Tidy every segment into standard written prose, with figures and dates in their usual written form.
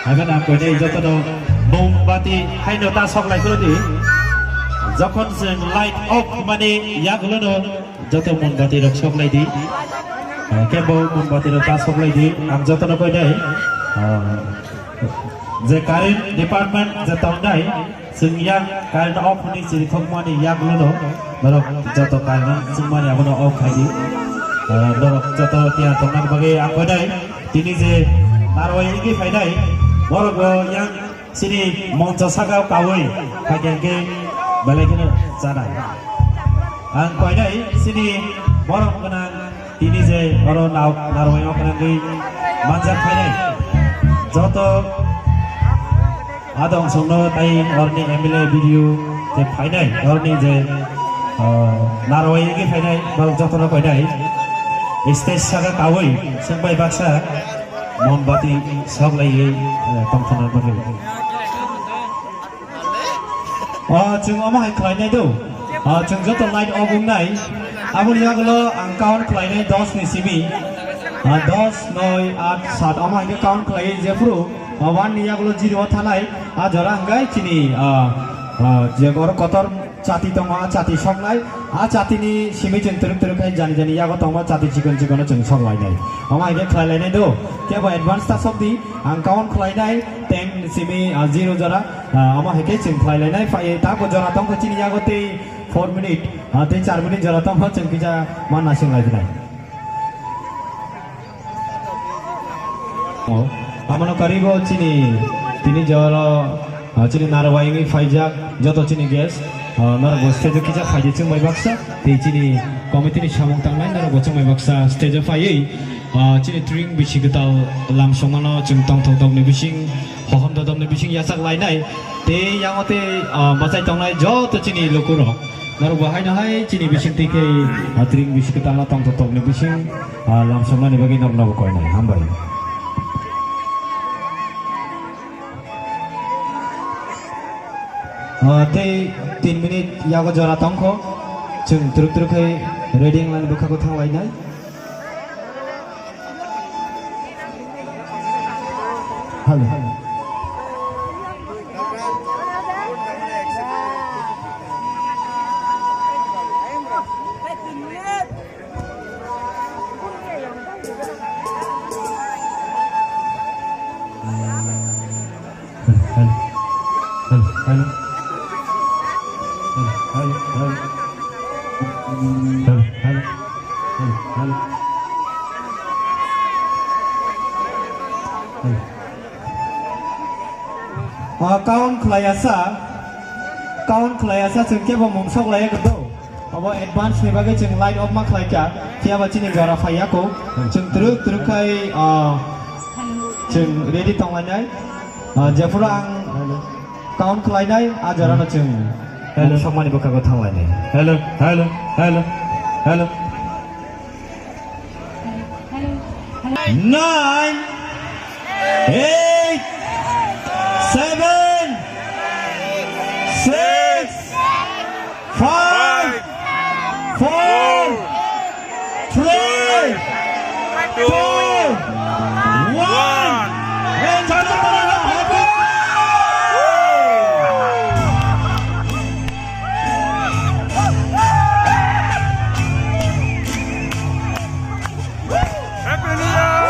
Hagan aku ini jatuh mombati hai nota sok lagi dulu di. Jokon sen light off mani ya gulu no jatuh mombati rok sok lagi di. Kebo mombati rok tas sok lagi di. Am jatuh no kau ini. Je current department jatuh dai. Sing yang current off ni jadi kau mani ya gulu no. Baru jatuh current sing mani aku no off lagi. Baru jatuh tiada tongkat bagi aku dai. Ini je narwai ini faedai. Baru yang sini monca sagau kawai kajian ke balik ini sana. Ang kau ini sini baru kena ini je baru narwai kena ke manjat faedai. Joto adong sungno tay orni MLA video je faedai orni je narwai ini faedai baru joto no faedai. Stage sagau kawai sampai baksa mombati sok lagi tongkrongan bagi. Jeng omah kelainan itu, jeng jatuh light obung nai. Aku lihat kalau angkawan kelainan dos ni sini, dos noi at saat omah ini kawan kelainan jepuru, wan ni aku lo jiru thanai, jarang gai kini, jegor kotor cati tongma cati sok nai, cati ni sini jeng teruk hai jani ya ko tongma cati cikon jeng sok lai nai. Omah ini kelainan itu. Kaya buat advance tak sok di, angkawan kelainan ten sini zero jara, ama heke ceng kelainan file tak ko jara tong kecil ya ko te 4 minute, te 4 minute jara tong ceng kita mana sing lagi nai. Oh, amano karibo cini jara cini narwai ini faijak joto cini gas, nara go stage kita faijak ceng mai baksa, te cini komite ni samung tangnai nara go ceng mai baksa stage faijai. Cini drink bisi kita langsung mana cengtong ni bising, pohon ni bising yasak lainai. Te yang ote masai tongnai jauh tu cini lukurok. Naru bahai nahai cini bising tike drink bisi kita latong ni bising langsung mana bagi nak kau nai hambai. Te 3 minit ya ko jara tongko, ceng teruk hai reading lan buka ko thang lainai. Halo. Kawan kelayasa cengke bomungsok layak itu. Apa advance ni bagi ceng light up mak layaknya. Tiada cini jara fayako. Ceng teruk kai ceng ready tonglanai. Jafurang kawan kelayai ajaran ceng. Hello, sama ni buka kau tonglanai. Hello. 9, 8, 7. 6, 5, 4, 3, 2, 1. And jangan lupa happy. Happy New Year.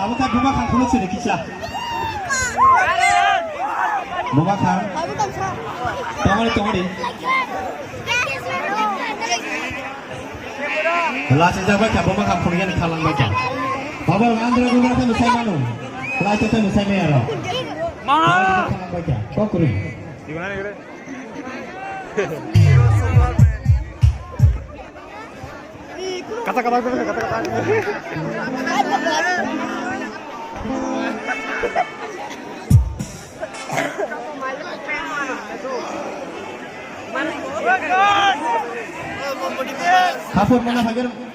Tahu kan bunga kan kulo sudah kisah. Bunga kan. Tunggu di. Belah sejak baca bunga kan kulo yang kalang baca. Bapak Andra bunga kan usai malu. Belah itu kan usai merah. Mana? Kalang baca. Kau kuri. Di mana ni? Kata-kata. Kapur mana bagian?